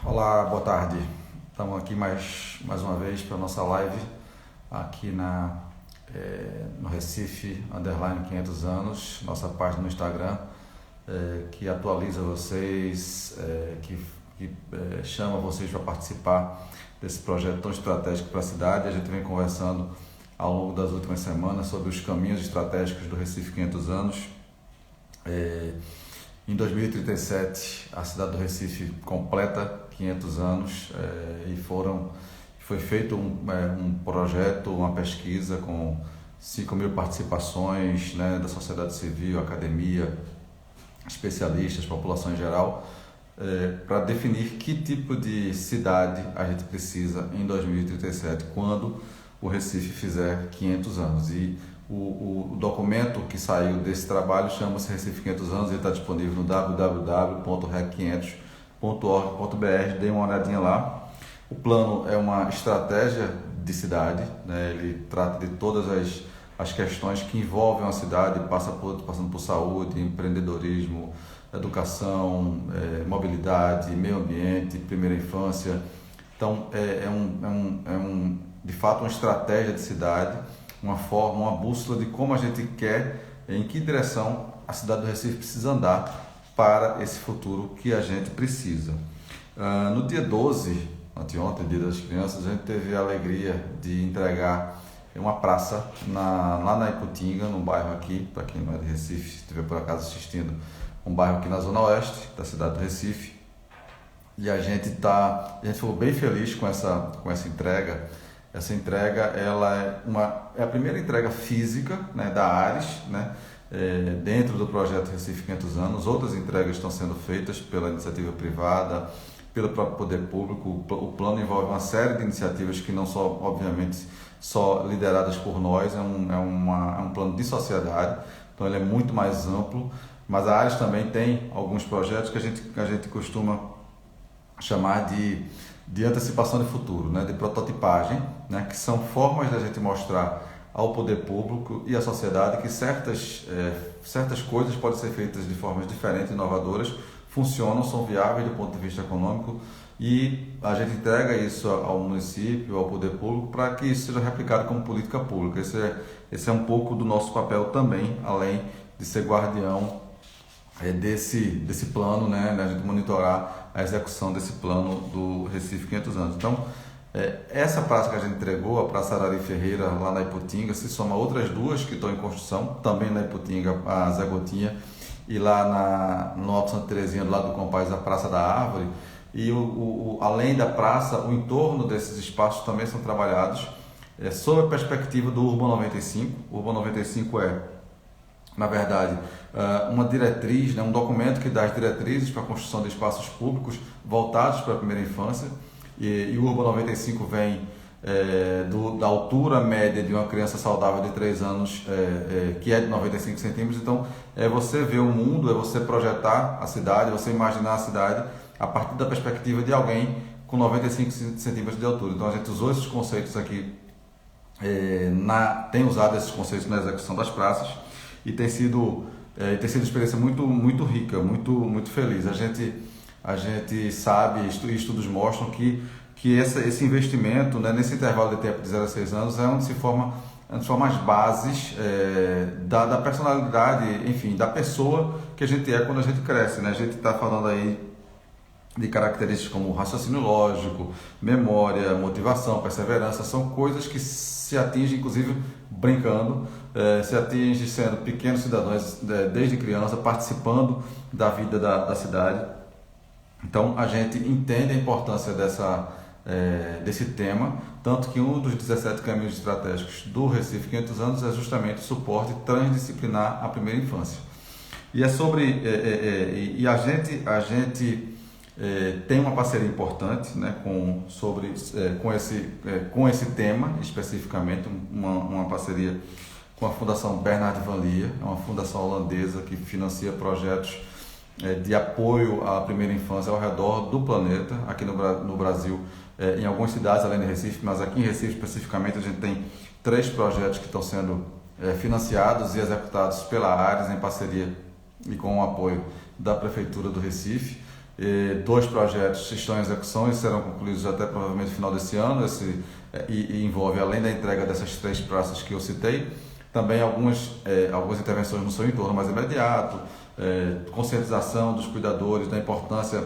Olá, boa tarde. Estamos aqui mais uma vez para a nossa live aqui no Recife Underline 500 anos, nossa página no Instagram, que atualiza vocês, que chama vocês para participar desse projeto tão estratégico para a cidade. A gente vem conversando ao longo das últimas semanas sobre os caminhos estratégicos do Recife 500 anos. Em 2037, a cidade do Recife completa 500 anos e foi feito um projeto, uma pesquisa com 5.000 participações, né, da sociedade civil, academia, especialistas, população em geral, para definir que tipo de cidade a gente precisa em 2037, quando o Recife fizer 500 anos. E o documento que saiu desse trabalho chama-se Recife 500 anos e está disponível no www.rec500.org.br. Dê uma olhadinha lá. O plano é uma estratégia de cidade, né? Ele trata de todas as questões que envolvem a cidade, passando por saúde, empreendedorismo, educação, mobilidade, meio ambiente, primeira infância. Então, de fato, uma estratégia de cidade, uma forma, uma bússola de como a gente quer, em que direção a cidade do Recife precisa andar para esse futuro que a gente precisa. No dia 12, anteontem, Dia das Crianças, a gente teve a alegria de entregar uma praça lá na Iputinga, num bairro aqui, para quem não é de Recife, se estiver por acaso assistindo, um bairro aqui na zona oeste da cidade do Recife. E a gente ficou bem feliz com essa entrega. Essa entrega ela é a primeira entrega física, né, da Ares, né, dentro do projeto Recife 500 anos. Outras entregas estão sendo feitas pela iniciativa privada, pelo próprio poder público. O plano envolve uma série de iniciativas que não são, obviamente, só lideradas por nós, é um plano de sociedade, então ele é muito mais amplo. Mas a Ares também tem alguns projetos que a gente costuma chamar de antecipação de futuro, né, de prototipagem, né, que são formas da gente mostrar ao poder público e à sociedade que certas coisas podem ser feitas de formas diferentes, inovadoras, funcionam, são viáveis do ponto de vista econômico, e a gente entrega isso ao município, ao poder público, para que isso seja replicado como política pública. Esse é um pouco do nosso papel também, além de ser guardião desse plano, né, a gente monitorar a execução desse plano do Recife 500 anos. Então, essa praça que a gente entregou, a Praça Arari Ferreira, lá na Iputinga, se soma outras duas que estão em construção, também na Iputinga, a Zé Gotinha, e lá no Alto Santa Terezinha, do lado do Compaz, a Praça da Árvore. E além da praça, o entorno desses espaços também são trabalhados sob a perspectiva do Urban 95. O Urban 95 na verdade, uma diretriz, né, um documento que dá as diretrizes para a construção de espaços públicos voltados para a primeira infância, e o Urban 95 vem da altura média de uma criança saudável de 3 anos, que é de 95 centímetros. Então, é você ver o mundo, é você projetar a cidade, é você imaginar a cidade a partir da perspectiva de alguém com 95 centímetros de altura. Então, a gente usou esses conceitos aqui, tem usado esses conceitos na execução das praças, e tem sido uma experiência muito, muito rica, muito, muito feliz. A gente sabe, estudos mostram que esse investimento, né, nesse intervalo de tempo de 0 a 6 anos, é onde se forma as bases da personalidade, enfim, da pessoa que a gente é quando a gente cresce, né? A gente está falando aí de características como raciocínio lógico, memória, motivação, perseverança. São coisas que se atingem, inclusive, brincando, se atinge sendo pequenos cidadãos desde criança, participando da vida da cidade. Então, a gente entende a importância desse tema, tanto que um dos 17 caminhos estratégicos do Recife 500 anos é justamente o suporte transdisciplinar à primeira infância. E a gente tem uma parceria importante, né, com esse tema especificamente, uma parceria com a Fundação Bernard Van Leer, é uma fundação holandesa que financia projetos de apoio à primeira infância ao redor do planeta, aqui no Brasil, em algumas cidades além de Recife, mas aqui em Recife especificamente a gente tem 3 projetos que estão sendo financiados e executados pela Ares em parceria e com o apoio da Prefeitura do Recife. 2 projetos estão em execução e serão concluídos até provavelmente no final desse ano. E envolve, além da entrega dessas 3 praças que eu citei, também algumas intervenções no seu entorno mais imediato, conscientização dos cuidadores da importância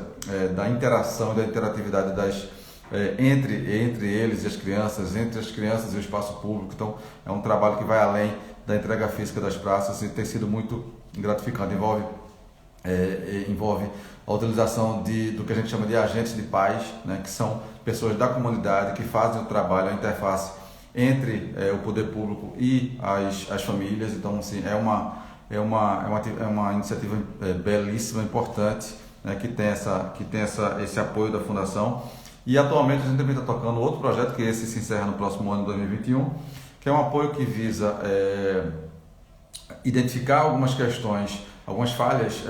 da interação e da interatividade entre eles e as crianças, entre as crianças e o espaço público. Então, é um trabalho que vai além da entrega física das praças e tem sido muito gratificante. Envolve a utilização do que a gente chama de agentes de paz, né, que são pessoas da comunidade que fazem o trabalho, a interface entre o poder público e as famílias. Então, assim, é uma iniciativa belíssima, importante, né, que tem esse apoio da Fundação. E atualmente a gente também está tocando outro projeto, que esse se encerra no próximo ano, 2021, que é um apoio que visa identificar algumas questões, algumas falhas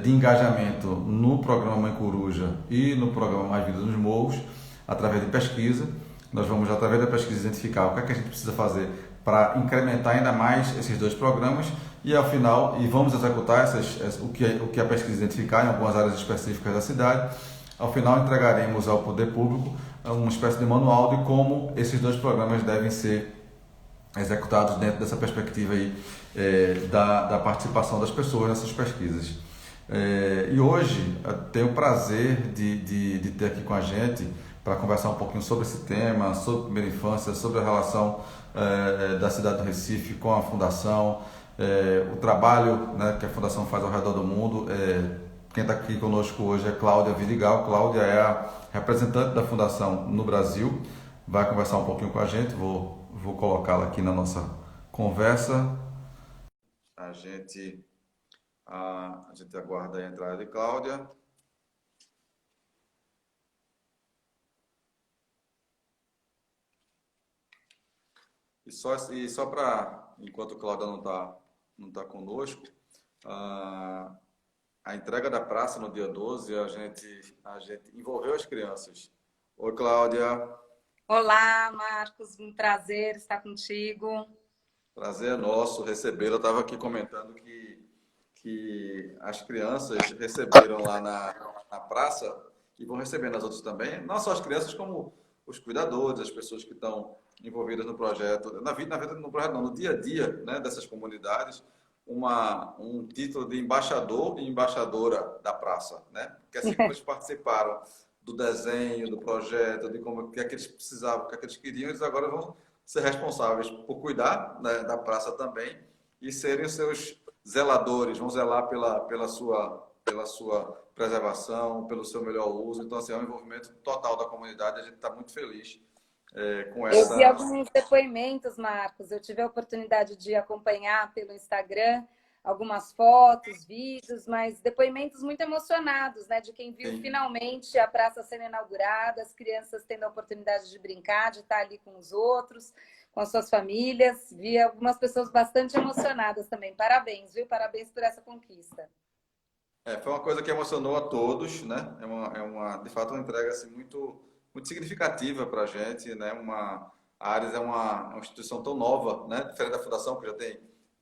de engajamento no programa Mãe Coruja e no programa Mais Vida nos Morros, através de pesquisa. Nós vamos, através da pesquisa, identificar o que é que a gente precisa fazer para incrementar ainda mais esses 2 programas e, ao final, vamos executar o que a pesquisa identificar em algumas áreas específicas da cidade. Ao final, entregaremos ao poder público uma espécie de manual de como esses 2 programas devem ser executados dentro dessa perspectiva aí, da participação das pessoas nessas pesquisas. E hoje eu tenho o prazer de ter aqui com a gente para conversar um pouquinho sobre esse tema, sobre a primeira infância, sobre a relação da cidade do Recife com a Fundação, o trabalho, né, que a Fundação faz ao redor do mundo. Quem está aqui conosco hoje é Cláudia Vidigal. Cláudia é a representante da Fundação no Brasil, vai conversar um pouquinho com a gente. Vou colocá-la aqui na nossa conversa. A gente aguarda a entrada de Cláudia. E só para, enquanto Cláudia não tá conosco, a entrega da praça no dia 12, a gente envolveu as crianças. Oi, Cláudia. Olá, Marcos, um prazer estar contigo. Prazer é nosso recebê-la. Eu estava aqui comentando que as crianças receberam lá na praça e vão receber nas outras também, não só as crianças, como os cuidadores, as pessoas que estão envolvidas no projeto, na vida no projeto não, no dia a dia, né, dessas comunidades, um título de embaixador e embaixadora da praça, né? Porque assim como eles participaram do desenho, do projeto, de como que é que eles precisavam, o que é que eles queriam, eles agora vão ser responsáveis por cuidar, né, da praça também e serem os seus zeladores, vão zelar pela sua preservação, pelo seu melhor uso. Então, assim, é um envolvimento total da comunidade. A gente está muito feliz com Eu vi essa. alguns depoimentos, Marcos. Eu tive a oportunidade de acompanhar pelo Instagram algumas fotos, vídeos, mas depoimentos muito emocionados, né? De quem viu Sim. finalmente a praça sendo inaugurada, as crianças tendo a oportunidade de brincar, de estar ali com os outros, com as suas famílias. Vi algumas pessoas bastante emocionadas também. Parabéns, viu? Parabéns por essa conquista. Foi uma coisa que emocionou a todos, né? De fato, uma entrega assim, muito, muito significativa para a gente, né? A Ares é uma instituição tão nova, né? Diferente da Fundação, que já tem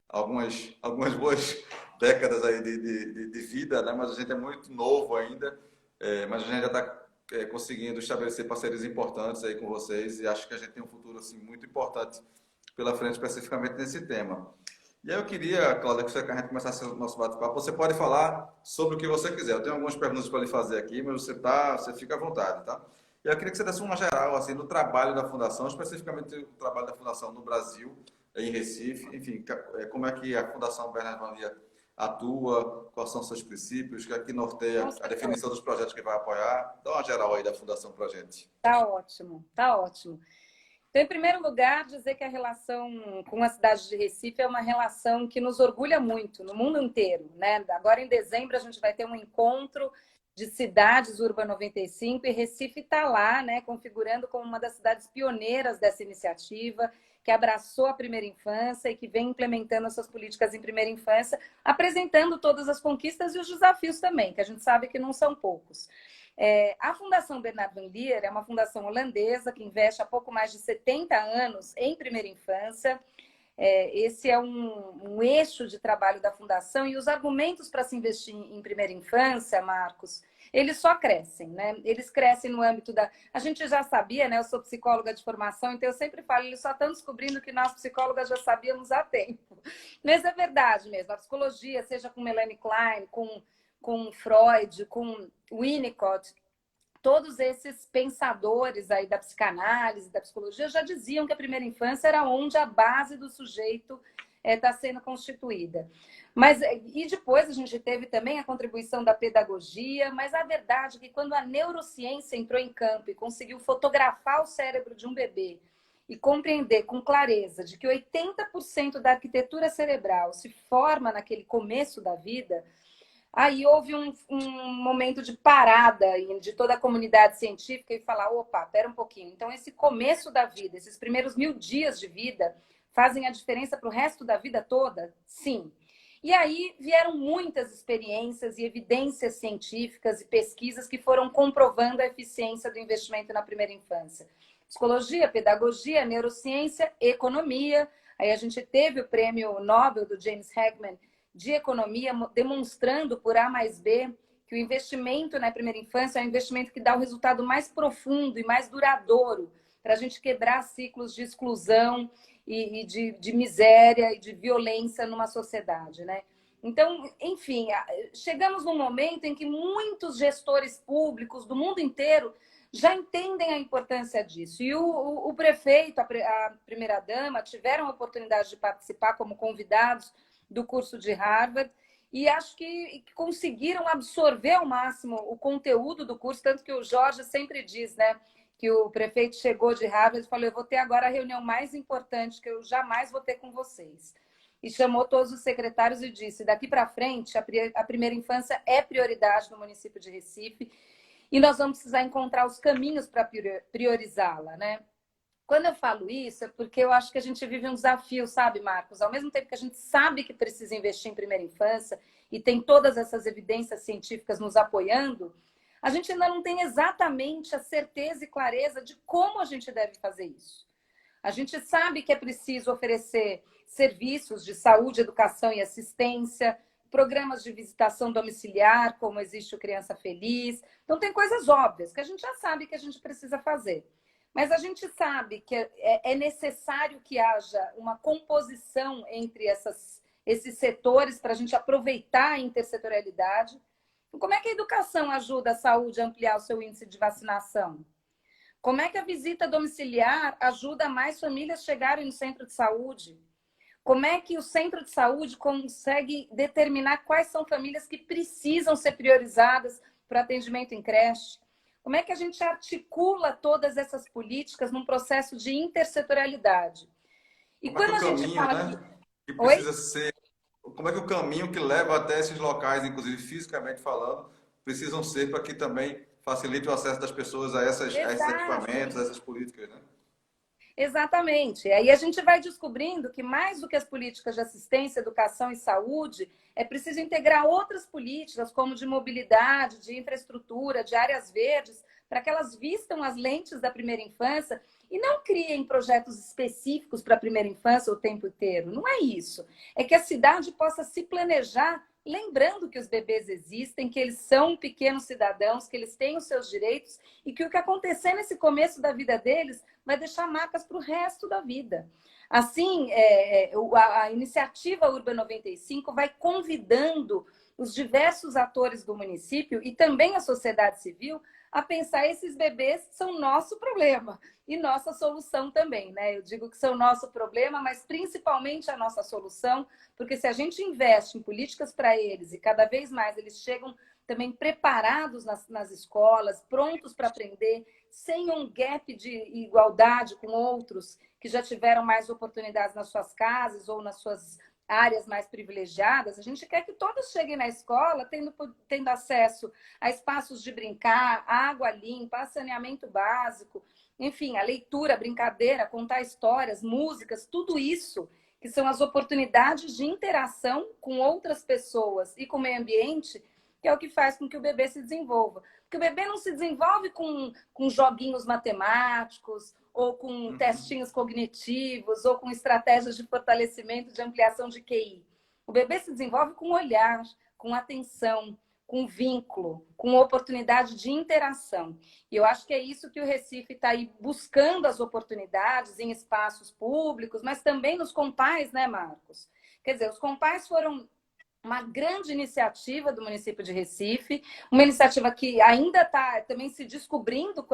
algumas boas décadas aí de vida, né? Mas a gente é muito novo ainda, mas a gente já está conseguindo estabelecer parcerias importantes aí com vocês e acho que a gente tem um futuro assim, muito importante pela frente, especificamente nesse tema. E aí eu queria, Cláudia, que a gente começasse o nosso bate-papo. Você pode falar sobre o que você quiser. Eu tenho algumas perguntas para lhe fazer aqui, mas você fica à vontade, tá? E eu queria que você desse uma geral, assim, do trabalho da Fundação, especificamente o trabalho da Fundação no Brasil, em Recife. Enfim, como é que a Fundação Bernardo Valia atua, quais são os seus princípios, que aqui norteia a definição dos projetos que vai apoiar. Dá uma geral aí da Fundação para a gente. Tá ótimo, tá ótimo. Então, em primeiro lugar, dizer que a relação com a cidade de Recife é uma relação que nos orgulha muito no mundo inteiro, né? Agora, em dezembro, a gente vai ter um encontro de cidades Urba 95 e Recife está lá, né, configurando como uma das cidades pioneiras dessa iniciativa, que abraçou a primeira infância e que vem implementando essas políticas em primeira infância, apresentando todas as conquistas e os desafios também, que a gente sabe que não são poucos. A Fundação Bernard van Leer é uma fundação holandesa que investe há pouco mais de 70 anos em primeira infância. esse é um eixo de trabalho da Fundação, e os argumentos para se investir em primeira infância, Marcos, eles só crescem, né? Eles crescem no âmbito da... A gente já sabia, né? Eu sou psicóloga de formação, então eu sempre falo, eles só estão descobrindo que nós psicólogas já sabíamos há tempo. Mas é verdade mesmo, a psicologia, seja com Melanie Klein, com Freud, com Winnicott, todos esses pensadores aí da psicanálise, da psicologia, já diziam que a primeira infância era onde a base do sujeito está sendo constituída. Mas, e depois a gente teve também a contribuição da pedagogia, mas a verdade é que quando a neurociência entrou em campo e conseguiu fotografar o cérebro de um bebê e compreender com clareza de que 80% da arquitetura cerebral se forma naquele começo da vida, aí houve um momento de parada de toda a comunidade científica e falar, opa, pera um pouquinho. Então, esse começo da vida, esses primeiros 1000 dias de vida, fazem a diferença para o resto da vida toda? Sim. E aí vieram muitas experiências e evidências científicas e pesquisas que foram comprovando a eficiência do investimento na primeira infância. Psicologia, pedagogia, neurociência, economia. Aí a gente teve o prêmio Nobel do James Heckman de economia, demonstrando por A mais B que o investimento na primeira infância é um investimento que dá o resultado mais profundo e mais duradouro para a gente quebrar ciclos de exclusão e de miséria e de violência numa sociedade, né? Então, enfim, chegamos num momento em que muitos gestores públicos do mundo inteiro já entendem a importância disso. E o prefeito, a primeira-dama, tiveram a oportunidade de participar como convidados do curso de Harvard, e acho que conseguiram absorver ao máximo o conteúdo do curso, tanto que o Jorge sempre diz, né, que o prefeito chegou de Harvard e falou, eu vou ter agora a reunião mais importante que eu jamais vou ter com vocês. E chamou todos os secretários e disse, daqui para frente, a primeira infância é prioridade no município de Recife, e nós vamos precisar encontrar os caminhos para priorizá-la, né? Quando eu falo isso, é porque eu acho que a gente vive um desafio, sabe, Marcos? Ao mesmo tempo que a gente sabe que precisa investir em primeira infância e tem todas essas evidências científicas nos apoiando, a gente ainda não tem exatamente a certeza e clareza de como a gente deve fazer isso. A gente sabe que é preciso oferecer serviços de saúde, educação e assistência, programas de visitação domiciliar, como existe o Criança Feliz. Então, tem coisas óbvias que a gente já sabe que a gente precisa fazer. Mas a gente sabe que é necessário que haja uma composição entre esses setores para a gente aproveitar a intersetorialidade. Como é que a educação ajuda a saúde a ampliar o seu índice de vacinação? Como é que a visita domiciliar ajuda mais famílias a chegarem no centro de saúde? Como é que o centro de saúde consegue determinar quais são famílias que precisam ser priorizadas para atendimento em creche? Como é que a gente articula todas essas políticas num processo de intersetorialidade? E como é que quando o a gente caminho, fala né, que Oi? precisa ser, como é que o caminho que leva até esses locais, inclusive fisicamente falando, precisam ser para que também facilite o acesso das pessoas a esses equipamentos, a Exato. essas políticas, né? Exatamente. Aí a gente vai descobrindo que mais do que as políticas de assistência, educação e saúde, é preciso integrar outras políticas, como de mobilidade, de infraestrutura, de áreas verdes, para que elas vistam as lentes da primeira infância e não criem projetos específicos para a primeira infância o tempo inteiro. Não é isso. É que a cidade possa se planejar lembrando que os bebês existem, que eles são pequenos cidadãos, que eles têm os seus direitos e que o que acontecer nesse começo da vida deles vai deixar marcas para o resto da vida. Assim, a iniciativa Urban 95 vai convidando os diversos atores do município e também a sociedade civil a pensar esses bebês são nosso problema e nossa solução também, né? Eu digo que são nosso problema, mas principalmente a nossa solução, porque se a gente investe em políticas para eles e cada vez mais eles chegam também preparados nas escolas, prontos para aprender, sem um gap de igualdade com outros que já tiveram mais oportunidades nas suas casas ou nas suas áreas mais privilegiadas, a gente quer que todos cheguem na escola tendo acesso a espaços de brincar, água limpa, saneamento básico, enfim, a leitura, a brincadeira, contar histórias, músicas, tudo isso que são as oportunidades de interação com outras pessoas e com o meio ambiente que é o que faz com que o bebê se desenvolva. Porque o bebê não se desenvolve com joguinhos matemáticos, ou com testinhos cognitivos, ou com estratégias de fortalecimento, de ampliação de QI. O bebê se desenvolve com olhar, com atenção, com vínculo, com oportunidade de interação. E eu acho que é isso que o Recife está aí buscando as oportunidades em espaços públicos, mas também nos compais, né, Marcos? Quer dizer, os compais foram uma grande iniciativa do município de Recife, uma iniciativa que ainda está também se descobrindo,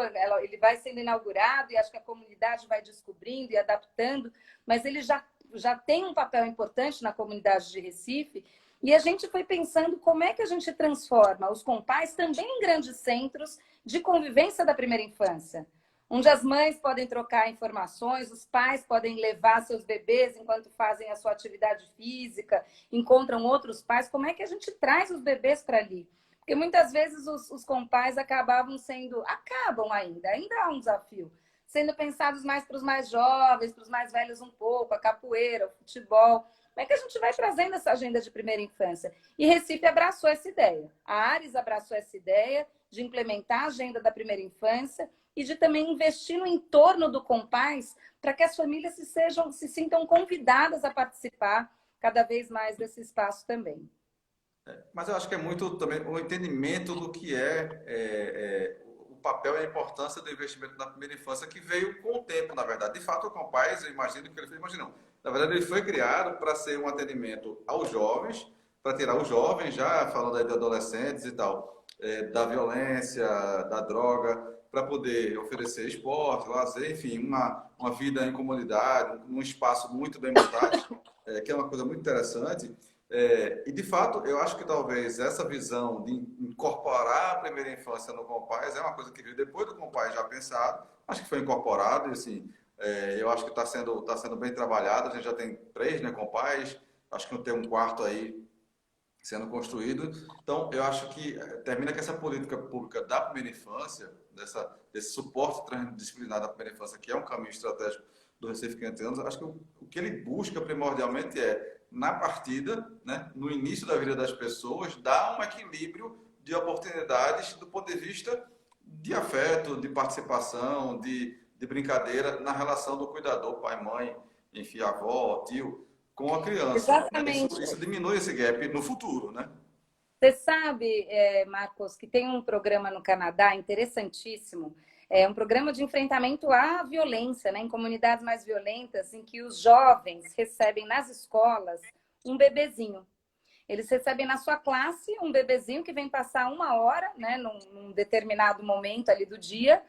ele vai sendo inaugurado e acho que a comunidade vai descobrindo e adaptando, mas ele já tem um papel importante na comunidade de Recife. E a gente foi pensando como é que a gente transforma os compais também em grandes centros de convivência da primeira infância, onde as mães podem trocar informações, os pais podem levar seus bebês enquanto fazem a sua atividade física, encontram outros pais. Como é que a gente traz os bebês para ali? Porque muitas vezes os compais acabam ainda há um desafio, sendo pensados mais para os mais jovens, para os mais velhos um pouco, a capoeira, o futebol. Como é que a gente vai trazendo essa agenda de primeira infância? E Recife abraçou essa ideia. A Ares abraçou essa ideia de implementar a agenda da primeira infância e de também investir no entorno do Compás para que as famílias se sintam convidadas a participar cada vez mais desse espaço também. Mas eu acho que é muito também o entendimento do que o papel e a importância do investimento na primeira infância, que veio com o tempo, na verdade. De fato, o Compás, eu imagino que ele foi, imaginando. Na verdade, ele foi criado para ser um atendimento aos jovens, para tirar os jovens, já falando aí de adolescentes e tal, da violência, da droga, para poder oferecer esporte, lazer, enfim, uma vida em comunidade, num espaço muito bem montado, que é uma coisa muito interessante. E, de fato, eu acho que talvez essa visão de incorporar a primeira infância no Compás é uma coisa que veio depois do Compás já pensado, acho que foi incorporado, e assim, eu acho que está sendo bem trabalhado. A gente já tem 3, né, Compás, acho que não tem um quarto aí sendo construído. Então, eu acho que termina que essa política pública da primeira infância, desse suporte transdisciplinar da primeira infância, que é um caminho estratégico do Recife 500 anos, acho que o que ele busca primordialmente na partida, né, no início da vida das pessoas, dar um equilíbrio de oportunidades do ponto de vista de afeto, de participação, de brincadeira na relação do cuidador, pai, mãe, enfim, avó, tio, com a criança. Exatamente. Isso diminui esse gap no futuro, né? Você sabe, Marcos, que tem um programa no Canadá interessantíssimo, um programa de enfrentamento à violência, né, em comunidades mais violentas, em que os jovens recebem nas escolas um bebezinho. Eles recebem na sua classe um bebezinho que vem passar 1 hora, né, num determinado momento ali do dia.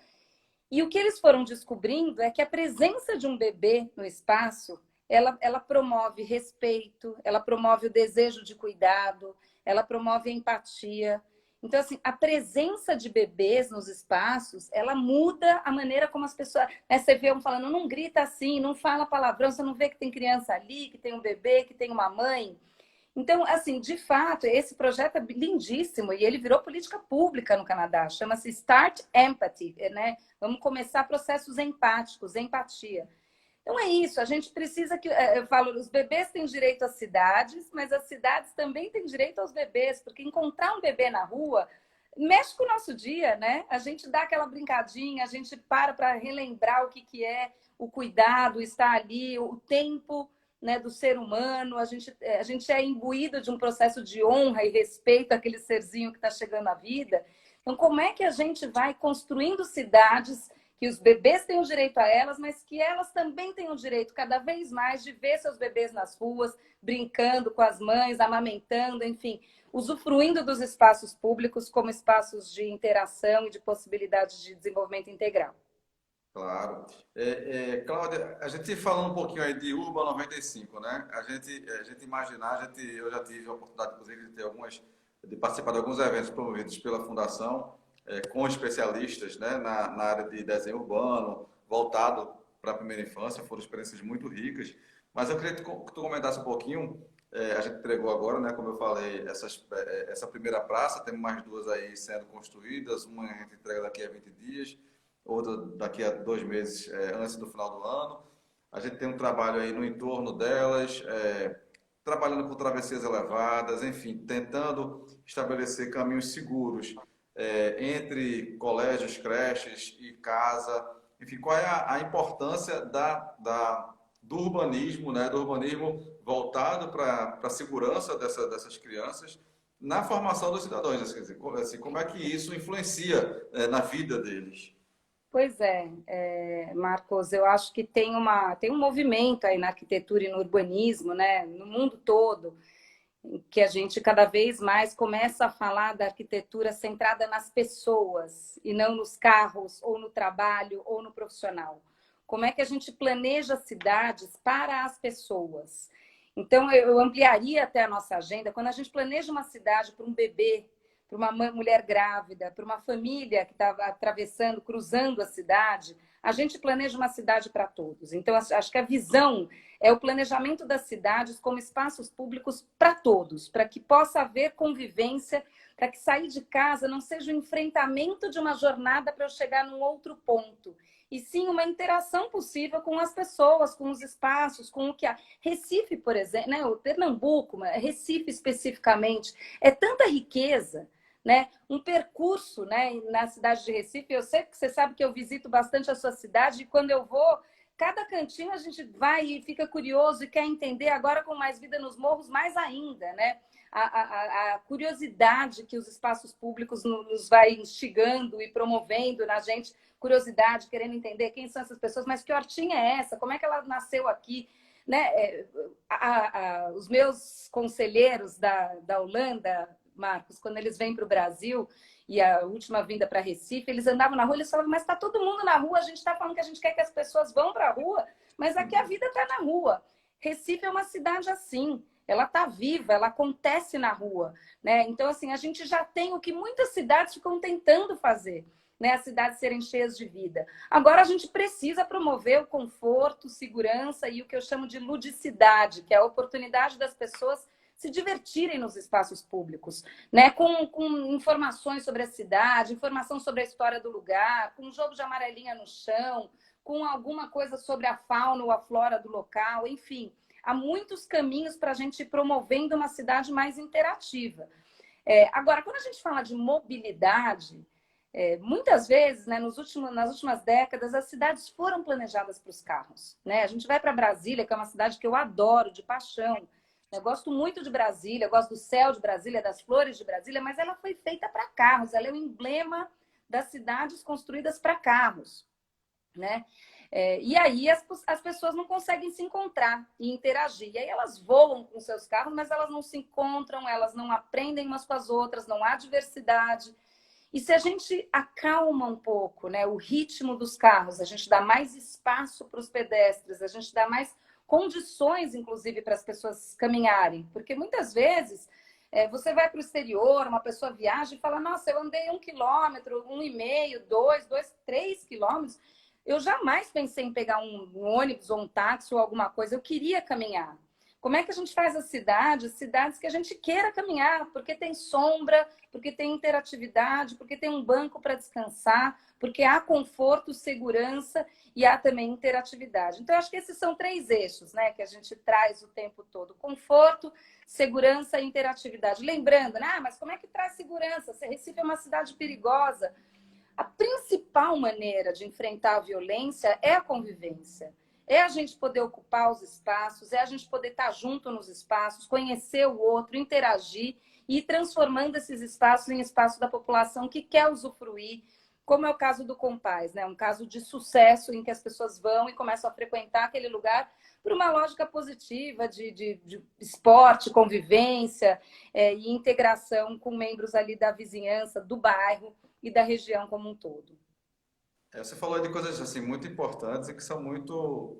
E o que eles foram descobrindo é que a presença de um bebê no espaço, ela promove respeito, ela promove o desejo de cuidado, ela promove a empatia. Então, assim, a presença de bebês nos espaços, ela muda a maneira como as pessoas... Né, você vê um falando, não grita assim, não fala palavrão, você não vê que tem criança ali, que tem um bebê, que tem uma mãe. Então, assim, de fato, esse projeto é lindíssimo e ele virou política pública no Canadá. Chama-se Start Empathy, né? Vamos começar processos empáticos, empatia. Então é isso, a gente precisa que... Eu falo, os bebês têm direito às cidades, mas as cidades também têm direito aos bebês, porque encontrar um bebê na rua mexe com o nosso dia, né? A gente dá aquela brincadinha, a gente para relembrar o que é o cuidado, estar ali, o tempo... Né, do ser humano, a gente é imbuído de um processo de honra e respeito àquele serzinho que está chegando à vida. Então, como é que a gente vai construindo cidades que os bebês têm o direito a elas, mas que elas também têm o direito cada vez mais de ver seus bebês nas ruas, brincando com as mães, amamentando, enfim, usufruindo dos espaços públicos como espaços de interação e de possibilidades de desenvolvimento integral. Claro. Cláudia, a gente falando um pouquinho aí de Urba 95, né? A gente imaginar, eu já tive a oportunidade, inclusive, de participar de alguns eventos promovidos pela Fundação, com especialistas, né, na área de desenho urbano, voltado para a primeira infância. Foram experiências muito ricas. Mas eu queria que tu comentasse um pouquinho. A gente entregou agora, né, como eu falei, essa primeira praça, temos mais 2 aí sendo construídas, uma a gente entrega daqui a 20 dias, outra daqui a 2 meses, antes do final do ano. A gente tem um trabalho aí no entorno delas, trabalhando com travessias elevadas, enfim, tentando estabelecer caminhos seguros entre colégios, creches e casa. Enfim, qual é a importância do urbanismo, né? Do urbanismo voltado para a segurança dessas crianças na formação dos cidadãos, né? Quer dizer, assim, como é que isso influencia na vida deles? Pois Marcos, eu acho que tem um movimento aí na arquitetura e no urbanismo, né, no mundo todo, que a gente cada vez mais começa a falar da arquitetura centrada nas pessoas e não nos carros, ou no trabalho, ou no profissional. Como é que a gente planeja cidades para as pessoas? Então, eu ampliaria até a nossa agenda. Quando a gente planeja uma cidade para um bebê, para uma mulher grávida, para uma família que estava atravessando, cruzando a cidade, a gente planeja uma cidade para todos. Então, acho que a visão é o planejamento das cidades como espaços públicos para todos, para que possa haver convivência, para que sair de casa não seja o enfrentamento de uma jornada para eu chegar num outro ponto, e sim uma interação possível com as pessoas, com os espaços, com o que há. Recife, por exemplo, né, o Pernambuco, Recife especificamente, é tanta riqueza, né? Um percurso, né, na cidade de Recife. Eu sei que você sabe que eu visito bastante a sua cidade, e quando eu vou, cada cantinho a gente vai e fica curioso e quer entender. Agora, com mais vida nos morros, mais ainda, né? A curiosidade que os espaços públicos nos vai instigando e promovendo na gente, curiosidade, querendo entender quem são essas pessoas, mas que hortinha é essa? Como é que ela nasceu aqui? Né? Os meus conselheiros da Holanda, Marcos, quando eles vêm para o Brasil, e a última vinda para Recife, eles andavam na rua, eles falavam, mas está todo mundo na rua, a gente está falando que a gente quer que as pessoas vão para a rua, mas aqui a vida está na rua. Recife é uma cidade assim, ela está viva, ela acontece na rua, né? Então, assim, a gente já tem o que muitas cidades ficam tentando fazer, né? As cidades serem cheias de vida. Agora a gente precisa promover o conforto, segurança e o que eu chamo de ludicidade, que é a oportunidade das pessoas se divertirem nos espaços públicos, né? Com informações sobre a cidade, informação sobre a história do lugar, com um jogo de amarelinha no chão, com alguma coisa sobre a fauna ou a flora do local, enfim. Há muitos caminhos para a gente ir promovendo uma cidade mais interativa. Agora, quando a gente fala de mobilidade, muitas vezes, né, nas últimas décadas, as cidades foram planejadas para os carros, né? A gente vai para Brasília, que é uma cidade que eu adoro, de paixão. Eu gosto muito de Brasília, gosto do céu de Brasília, das flores de Brasília, mas ela foi feita para carros, ela é o emblema das cidades construídas para carros, né? E aí as pessoas não conseguem se encontrar e interagir. E aí elas voam com seus carros, mas elas não se encontram, elas não aprendem umas com as outras, não há diversidade. E se a gente acalma um pouco, né, o ritmo dos carros, a gente dá mais espaço para os pedestres, a gente dá mais condições, inclusive, para as pessoas caminharem. Porque muitas vezes você vai para o exterior, uma pessoa viaja e fala, nossa, eu andei 1 quilômetro, 1,5, 2, 3 quilômetros. Eu jamais pensei em pegar um ônibus ou um táxi ou alguma coisa, eu queria caminhar. Como é que a gente faz as cidades que a gente queira caminhar, porque tem sombra, porque tem interatividade, porque tem um banco para descansar, porque há conforto, segurança e há também interatividade. Então, eu acho que esses são 3 eixos, né, que a gente traz o tempo todo: conforto, segurança e interatividade. Lembrando, né, mas como é que traz segurança? Se Recife é uma cidade perigosa, a principal maneira de enfrentar a violência é a convivência. É a gente poder ocupar os espaços, é a gente poder estar junto nos espaços, conhecer o outro, interagir e ir transformando esses espaços em espaços da população que quer usufruir, como é o caso do Compaz, né? Um caso de sucesso em que as pessoas vão e começam a frequentar aquele lugar por uma lógica positiva de esporte, convivência e integração com membros ali da vizinhança, do bairro e da região como um todo. Você falou de coisas assim muito importantes e que são muito,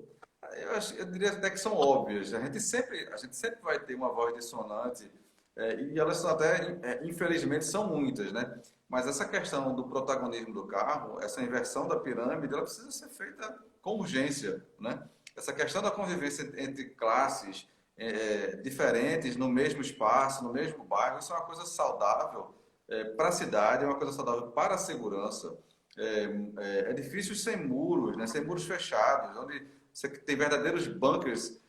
eu diria até que são óbvias. A gente sempre vai ter uma voz dissonante, e elas são até, infelizmente, são muitas, né? Mas essa questão do protagonismo do carro, essa inversão da pirâmide, ela precisa ser feita com urgência, né? Essa questão da convivência entre classes diferentes no mesmo espaço, no mesmo bairro, isso é uma coisa saudável para a cidade, é uma coisa saudável para a segurança. É difícil sem muros, né? Sem muros fechados, onde você tem verdadeiros bunkers,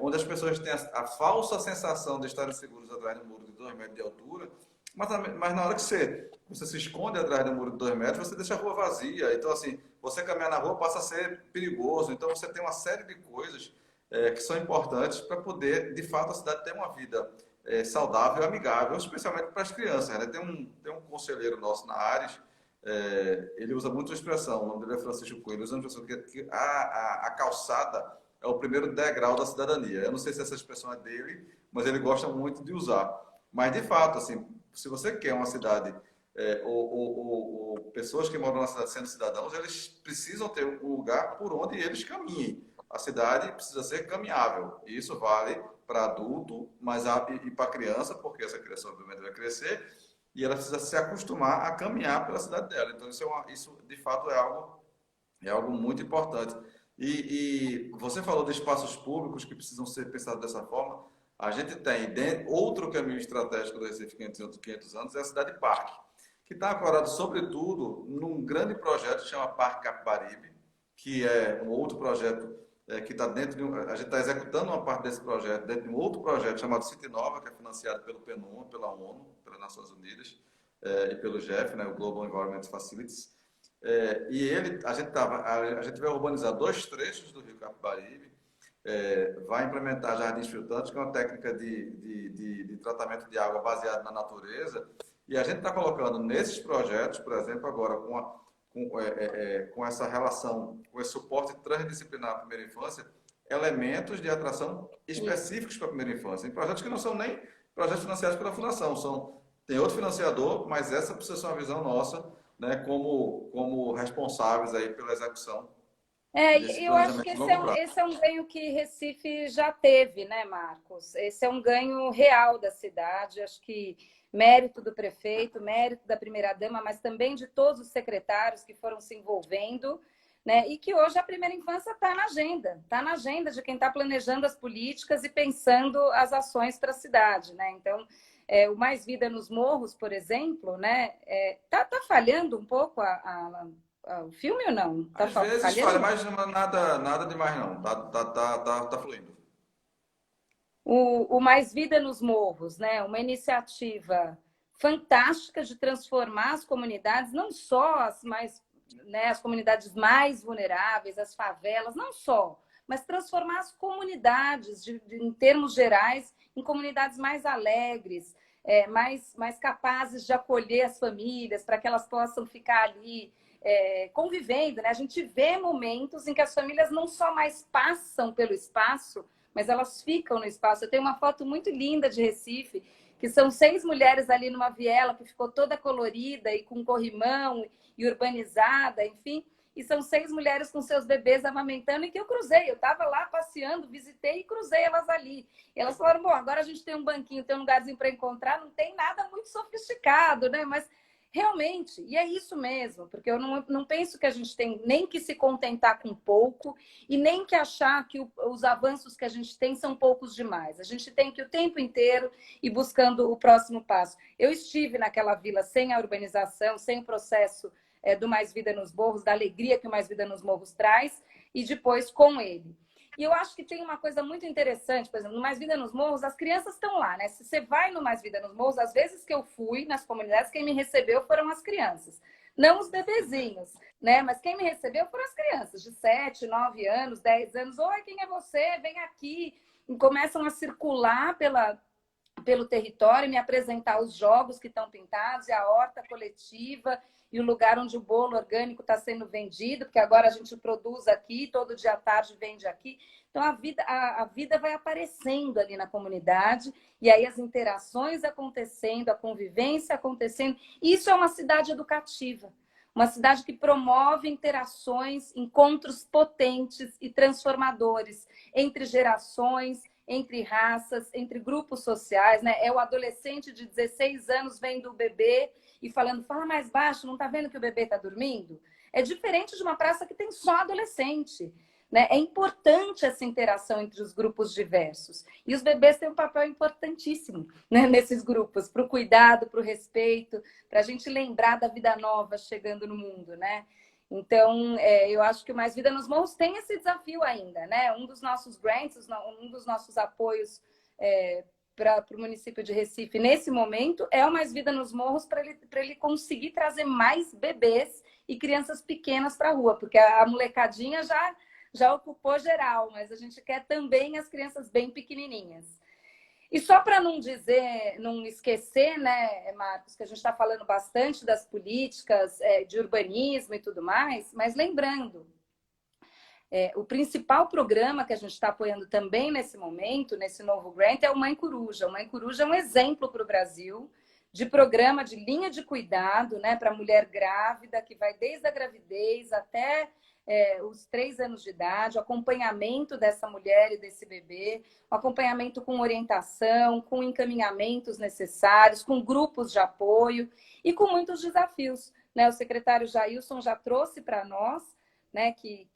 onde as pessoas têm a falsa sensação de estarem seguros atrás de um muro de 2 metros de altura, Mas na hora que você se esconde atrás de um muro de 2 metros, você deixa a rua vazia. Então, assim, você caminhar na rua passa a ser perigoso. Então, você tem uma série de coisas que são importantes para poder, de fato, a cidade ter uma vida saudável e amigável, especialmente para as crianças, né? Tem um conselheiro nosso na Ares, ele usa muito a expressão, o nome dele é Francisco Coelho, usa a expressão que a calçada é o primeiro degrau da cidadania. Eu não sei se essa expressão é dele, mas ele gosta muito de usar. Mas, de fato, assim, se você quer uma cidade, ou pessoas que moram na cidade sendo cidadãos, eles precisam ter um lugar por onde eles caminhem. A cidade precisa ser caminhável. E isso vale para adulto, mas e para criança, porque essa criança obviamente vai crescer e ela precisa se acostumar a caminhar pela cidade dela. Então isso de fato é algo muito importante. E você falou de espaços públicos que precisam ser pensados dessa forma. A gente tem outro caminho estratégico do Recife 500 anos, é a cidade parque, que está ancorado sobretudo num grande projeto que chama Parque Capibaribe, que é um outro projeto que está dentro a gente está executando uma parte desse projeto dentro de um outro projeto chamado City Nova, que é financiado pelo PNUD, pela ONU, pelas Nações Unidas, e pelo GEF, né, o Global Environment Facilities. A gente vai urbanizar 2 trechos do Rio Capibaribe, vai implementar jardins filtrantes, que é uma técnica de tratamento de água baseada na natureza, e a gente está colocando nesses projetos, por exemplo, agora com essa relação, com esse suporte transdisciplinar à primeira infância, elementos de atração específicos para a primeira infância, em projetos que não são nem projetos financiados pela fundação, tem outro financiador, mas essa precisa ser uma visão nossa, né, como responsáveis aí pela execução desse Eu acho que planejamento de longo prazo. esse é um ganho que Recife já teve, né, Marcos? Esse é um ganho real da cidade. Acho que mérito do prefeito, mérito da primeira-dama, mas também de todos os secretários que foram se envolvendo, né? E que hoje a primeira infância está na agenda de quem está planejando as políticas e pensando as ações para a cidade, né? Então, o Mais Vida nos Morros, por exemplo, né? Tá falhando um pouco o filme ou não? Às vezes falha, Falhando? mas nada demais não. Tá fluindo. O Mais Vida nos Morros, né? Uma iniciativa fantástica de transformar as comunidades, não só as mais, né, as comunidades mais vulneráveis, as favelas, não só, mas transformar as comunidades, em termos gerais, em comunidades mais alegres, mais capazes de acolher as famílias, para que elas possam ficar ali convivendo, né? A gente vê momentos em que as famílias não só mais passam pelo espaço, mas elas ficam no espaço. Eu tenho uma foto muito linda de Recife, que são 6 mulheres ali numa viela que ficou toda colorida e com corrimão e urbanizada, enfim. E são 6 mulheres com seus bebês amamentando e que eu cruzei. Eu estava lá passeando, visitei e cruzei elas ali. E elas falaram, bom, agora a gente tem um banquinho, tem um lugarzinho para encontrar, não tem nada muito sofisticado, né? Mas realmente, e é isso mesmo, porque eu não penso que a gente tem nem que se contentar com pouco e nem que achar que os avanços que a gente tem são poucos demais. A gente tem que o tempo inteiro ir buscando o próximo passo. Eu estive naquela vila sem a urbanização, sem o processo do Mais Vida nos Morros, da alegria que o Mais Vida nos Morros traz, e depois com ele. E eu acho que tem uma coisa muito interessante, por exemplo, no Mais Vida nos Morros, as crianças estão lá, né? Se você vai no Mais Vida nos Morros, às vezes que eu fui nas comunidades, quem me recebeu foram as crianças. Não os bebezinhos, né? Mas quem me recebeu foram as crianças de 7, 9 anos, 10 anos. Oi, quem é você? Vem aqui. E começam a circular pelo território, me apresentar os jogos que estão pintados, e a horta coletiva, e o lugar onde o bolo orgânico está sendo vendido, porque agora a gente produz aqui, todo dia à tarde vende aqui. Então, a vida vai aparecendo ali na comunidade, e aí as interações acontecendo, a convivência acontecendo. Isso é uma cidade educativa, uma cidade que promove interações, encontros potentes e transformadores entre gerações, entre raças, entre grupos sociais, né? É o adolescente de 16 anos vendo o bebê e falando, fala mais baixo, não está vendo que o bebê está dormindo? É diferente de uma praça que tem só adolescente, né? É importante essa interação entre os grupos diversos. E os bebês têm um papel importantíssimo, né, nesses grupos, para o cuidado, para o respeito, para a gente lembrar da vida nova chegando no mundo, né? Então, eu acho que o Mais Vida nos Morros tem esse desafio ainda, né? Um dos nossos grants, um dos nossos apoios para o município de Recife, nesse momento, é o Mais Vida nos Morros para ele conseguir trazer mais bebês e crianças pequenas para a rua, porque a molecadinha já ocupou geral, mas a gente quer também as crianças bem pequenininhas. E só para não dizer, não esquecer, né, Marcos, que a gente está falando bastante das políticas de urbanismo e tudo mais, mas lembrando, o principal programa que a gente está apoiando também nesse momento, nesse novo grant, é o Mãe Coruja. O Mãe Coruja é um exemplo para o Brasil de programa de linha de cuidado, né, para mulher grávida, que vai desde a gravidez até os 3 anos de idade, o acompanhamento dessa mulher e desse bebê, o acompanhamento com orientação, com encaminhamentos necessários, com grupos de apoio e com muitos desafios, né? O secretário Jailson já trouxe para nós, né, que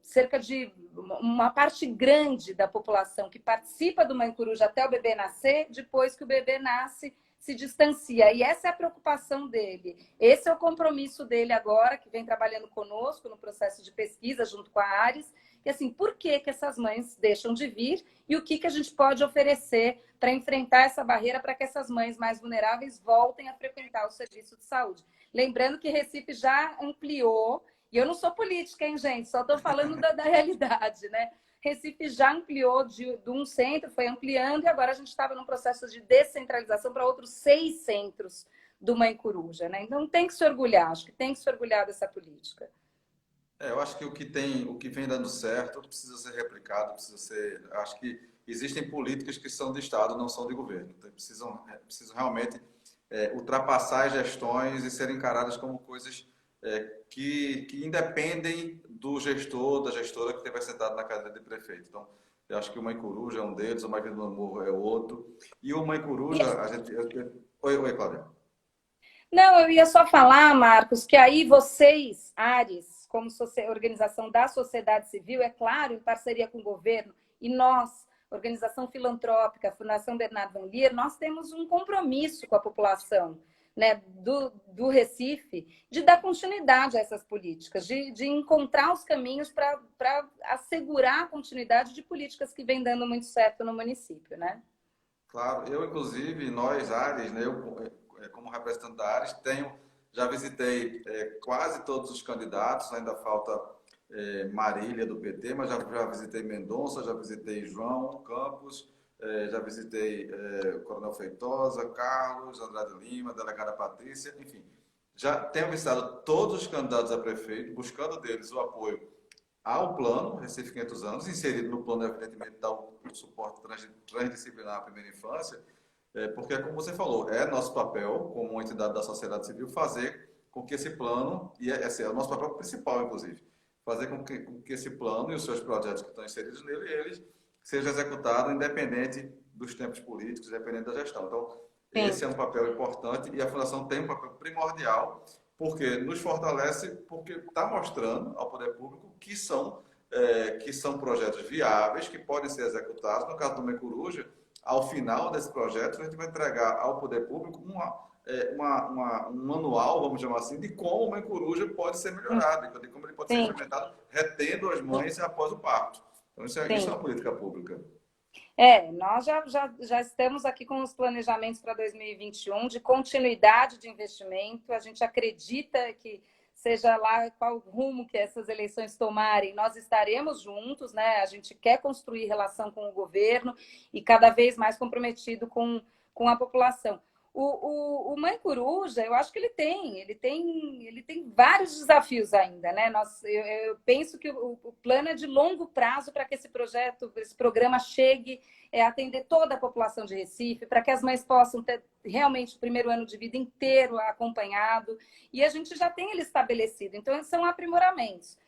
cerca de uma parte grande da população que participa do Mãe Coruja até o bebê nascer, depois que o bebê nasce, se distancia. E essa é a preocupação dele. Esse é o compromisso dele agora, que vem trabalhando conosco no processo de pesquisa junto com a Ares. E assim, por que essas mães deixam de vir e o que a gente pode oferecer para enfrentar essa barreira para que essas mães mais vulneráveis voltem a frequentar o serviço de saúde. Lembrando que Recife já ampliou, e eu não sou política, hein, gente? Só estou falando da realidade, né? Recife já ampliou de um centro, foi ampliando, e agora a gente estava num processo de descentralização para outros 6 centros do Mãe Coruja, né? Então tem que se orgulhar, acho que tem que se orgulhar dessa política. Eu acho que o que vem dando certo precisa ser replicado, precisa ser. Acho que existem políticas que são de Estado, não são de governo. Então, precisam realmente ultrapassar as gestões e serem encaradas como coisas que independem do gestor, da gestora que estiver sentado na cadeira de prefeito. Então, eu acho que o Mãe Coruja é um deles, o Mais Vida no Morro é outro. E o Mãe Coruja, a gente. Oi, Cláudia. Não, eu ia só falar, Marcos, que aí vocês, Ares, como organização da sociedade civil, é claro, em parceria com o governo, e nós, organização filantrópica, Fundação Bernardo Van Lier, nós temos um compromisso com a população, né, do Recife, de dar continuidade a essas políticas, de encontrar os caminhos para assegurar a continuidade de políticas que vêm dando muito certo no município, né? Claro, eu inclusive, nós, Ares, né, como representante da Ares, já visitei quase todos os candidatos, ainda falta Marília do PT, mas já visitei Mendonça, já visitei João Campos, já visitei Coronel Feitosa, Carlos, Andrade Lima, delegada Patrícia, enfim. Já tenho visitado todos os candidatos a prefeito, buscando deles o apoio ao plano Recife 500 anos, inserido no plano, evidentemente, dá o suporte transdisciplinar à primeira infância, porque, como você falou, é nosso papel, como uma entidade da sociedade civil, fazer com que esse plano, e esse é o nosso papel principal, inclusive, fazer com que esse plano e os seus projetos que estão inseridos nele, eles sejam executados independente dos tempos políticos, independente da gestão. Então, esse é um papel importante e a Fundação tem um papel primordial, porque nos fortalece, porque está mostrando ao poder público que são projetos viáveis, que podem ser executados. No caso do Mãe Coruja, ao final desse projeto, a gente vai entregar ao poder público um manual, vamos chamar assim, de como o Mãe Coruja pode ser melhorado, de como ele pode ser implementado, retendo as mães após o parto. Então, isso é uma política pública. Nós já estamos aqui com os planejamentos para 2021 de continuidade de investimento. A gente acredita que, seja lá qual rumo que essas eleições tomarem, nós estaremos juntos, né? A gente quer construir relação com o governo e cada vez mais comprometido com a população. O Mãe Coruja, eu acho que ele tem vários desafios ainda, né? Eu penso que o plano é de longo prazo para que esse programa chegue a atender toda a população de Recife, para que as mães possam ter realmente o primeiro ano de vida inteiro acompanhado, e a gente já tem ele estabelecido, então são aprimoramentos.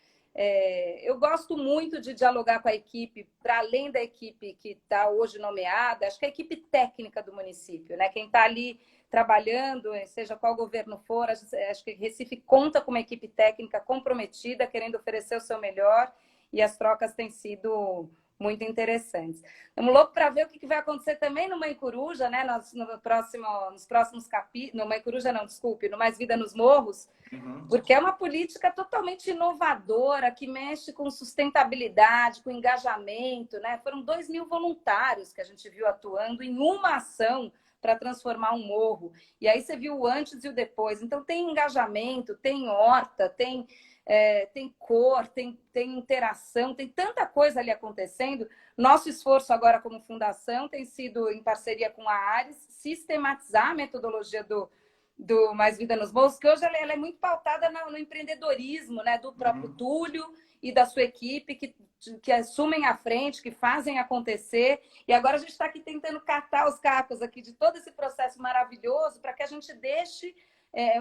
Eu gosto muito de dialogar com a equipe, para além da equipe que está hoje nomeada, acho que a equipe técnica do município, né? Quem está ali trabalhando, seja qual governo for, acho que Recife conta com uma equipe técnica comprometida, querendo oferecer o seu melhor, e as trocas têm sido muito interessantes. Estamos loucos para ver o que vai acontecer também no Mãe Coruja, né? Nos próximos capítulos. No Mãe Coruja, não, desculpe, no Mais Vida nos Morros, porque é uma política totalmente inovadora, que mexe com sustentabilidade, com engajamento, né? Foram 2.000 voluntários que a gente viu atuando em uma ação para transformar um morro. E aí você viu o antes e o depois. Então tem engajamento, tem horta, tem cor, tem interação, tem tanta coisa ali acontecendo. Nosso esforço agora como fundação tem sido, em parceria com a Ares, sistematizar a metodologia do Mais Vida nos Morros, que hoje ela é muito pautada no empreendedorismo, né, do próprio Túlio e da sua equipe, que assumem a frente, que fazem acontecer. E agora a gente está aqui tentando catar os cacos aqui de todo esse processo maravilhoso para que a gente deixe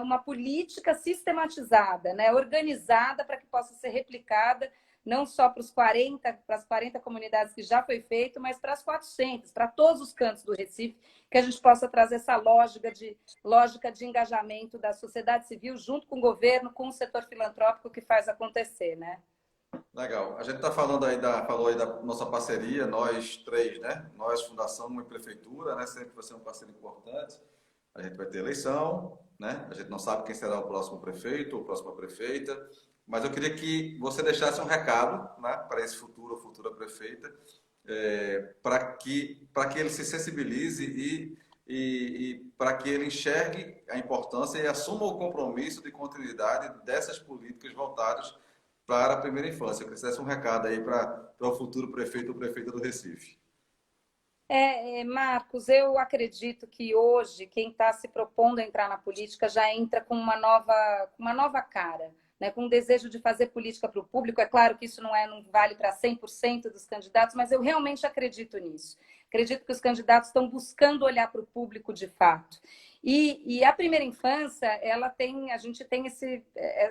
uma política sistematizada, né, organizada, para que possa ser replicada não só para as 40 comunidades que já foi feito, mas para as 400, para todos os cantos do Recife, que a gente possa trazer essa lógica de engajamento da sociedade civil junto com o governo, com o setor filantrópico que faz acontecer, né? Legal. A gente está falando aí falou aí da nossa parceria, nós três, né? Nós, Fundação e Prefeitura, né? Sempre vai ser um parceiro importante. A gente vai ter eleição, né? A gente não sabe quem será o próximo prefeito ou próxima prefeita, mas eu queria que você deixasse um recado, né, para esse futuro ou futura prefeita, para que ele se sensibilize e para que ele enxergue a importância e assuma o compromisso de continuidade dessas políticas voltadas para a primeira infância. Eu queria que você desse um recado aí para o futuro prefeito ou prefeita do Recife. Marcos, eu acredito que hoje quem está se propondo a entrar na política já entra com uma nova cara, né? Com um desejo de fazer política para o público. É claro que isso não vale para 100% dos candidatos, mas eu realmente acredito nisso. Acredito que os candidatos estão buscando olhar para o público de fato. E a primeira infância, a gente tem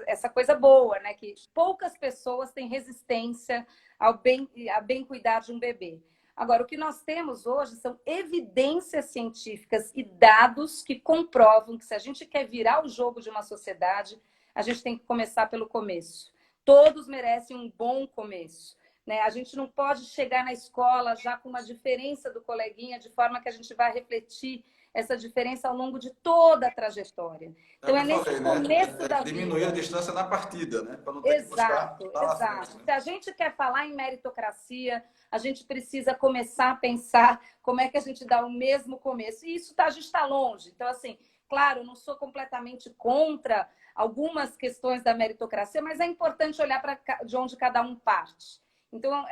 essa coisa boa, né? Que poucas pessoas têm resistência a bem cuidar de um bebê. Agora, o que nós temos hoje são evidências científicas e dados que comprovam que se a gente quer virar o jogo de uma sociedade, a gente tem que começar pelo começo. Todos merecem um bom começo, né? A gente não pode chegar na escola já com uma diferença do coleguinha, de forma que a gente vai refletir essa diferença ao longo de toda a trajetória. Então, nesse começo da vida. Diminuir a distância na partida, né? Para não ter que buscar lá na frente, né? Se a gente quer falar em meritocracia, a gente precisa começar a pensar como é que a gente dá o mesmo começo. E a gente está longe. Então, assim, claro, eu não sou completamente contra algumas questões da meritocracia, mas é importante olhar de onde cada um parte. Então,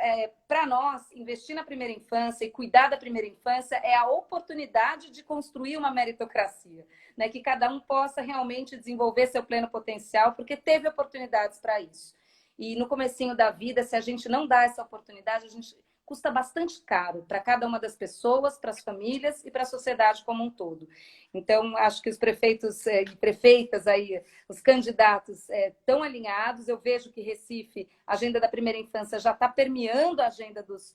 para nós, investir na primeira infância e cuidar da primeira infância é a oportunidade de construir uma meritocracia, né? Que cada um possa realmente desenvolver seu pleno potencial, porque teve oportunidades para isso. E no comecinho da vida, se a gente não dá essa oportunidade, a gente custa bastante caro para cada uma das pessoas, para as famílias e para a sociedade como um todo. Então, acho que os prefeitos e prefeitas aí, os candidatos estão alinhados. Eu vejo que Recife, a agenda da primeira infância já está permeando a agenda dos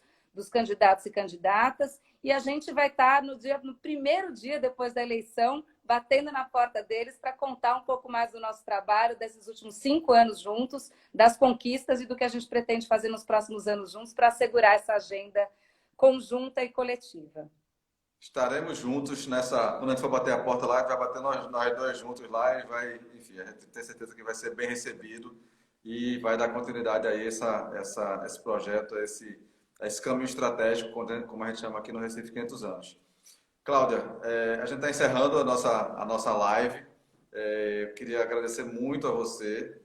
candidatos e candidatas, e a gente vai estar no primeiro dia depois da eleição, batendo na porta deles para contar um pouco mais do nosso trabalho, desses últimos 5 anos juntos, das conquistas e do que a gente pretende fazer nos próximos anos juntos para assegurar essa agenda conjunta e coletiva. Estaremos juntos nessa. Quando a gente for bater a porta lá, a gente vai bater nós dois juntos lá e vai, enfim, a gente tem certeza que vai ser bem recebido e vai dar continuidade a esse projeto, a esse caminho estratégico, como a gente chama aqui no Recife 500 anos. Cláudia, a gente está encerrando a nossa live. Eu queria agradecer muito a você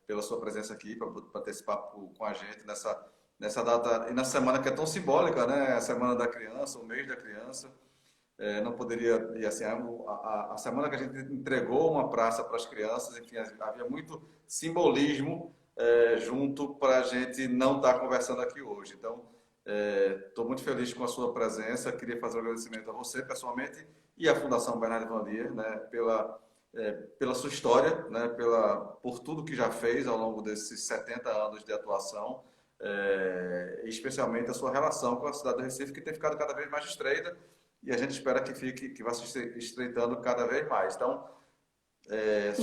pela sua presença aqui, para ter esse papo com a gente nessa data e na semana que é tão simbólica, né? A Semana da Criança, o mês da criança. Não poderia, e assim, a semana que a gente entregou uma praça para as crianças, enfim, havia muito simbolismo junto para a gente não estar conversando aqui hoje. Então, estou muito feliz com a sua presença. Queria fazer um agradecimento a você pessoalmente e à Fundação Bernardo Vandier, né, pela sua história, né, por tudo que já fez ao longo desses 70 anos de atuação, especialmente a sua relação com a cidade do Recife, que tem ficado cada vez mais estreita e a gente espera que vá se estreitando cada vez mais. Então,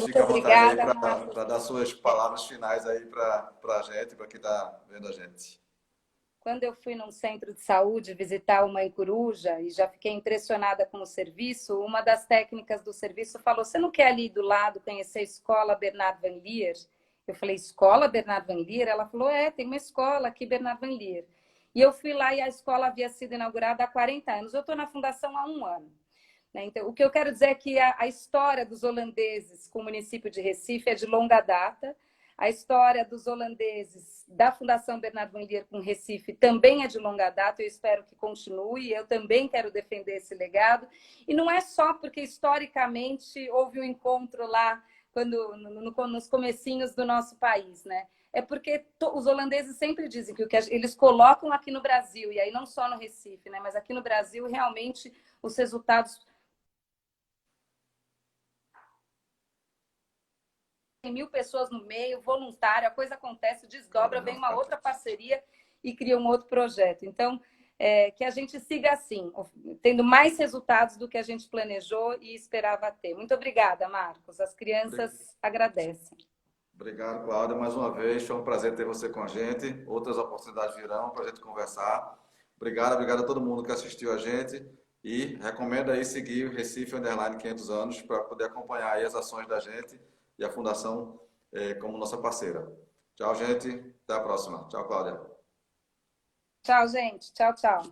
fica à vontade para dar suas palavras finais aí para a gente, para quem está vendo a gente. quando eu fui num centro de saúde visitar uma em Coruja e já fiquei impressionada com o serviço, uma das técnicas do serviço falou: você não quer ali do lado conhecer a escola Bernard Van Leer? Eu falei: escola Bernard Van Leer? Ela falou: tem uma escola aqui, Bernard Van Leer. E eu fui lá e a escola havia sido inaugurada há 40 anos. Eu estou na fundação há 1 ano. Então, o que eu quero dizer é que a história dos holandeses com o município de Recife é de longa data. A história dos holandeses da Fundação Bernard Van Leer com Recife também é de longa data. Eu espero que continue. Eu também quero defender esse legado. E não é só porque, historicamente, houve um encontro lá nos comecinhos do nosso país, né? É porque os holandeses sempre dizem que o que eles colocam aqui no Brasil, e aí não só no Recife, né? Mas aqui no Brasil, realmente, os resultados... Tem 1.000 pessoas no meio, voluntário, a coisa acontece, desdobra, vem uma outra parceria e cria um outro projeto. Então, que a gente siga assim, tendo mais resultados do que a gente planejou e esperava ter. Muito obrigada, Marcos. As crianças agradecem. Obrigado, Cláudia, mais uma vez. Foi um prazer ter você com a gente. Outras oportunidades virão para a gente conversar. Obrigado a todo mundo que assistiu a gente. E recomendo aí seguir o Recife Underline 500 anos para poder acompanhar aí as ações da gente e a Fundação como nossa parceira. Tchau, gente. Até a próxima. Tchau, Cláudia. Tchau, gente. Tchau, tchau.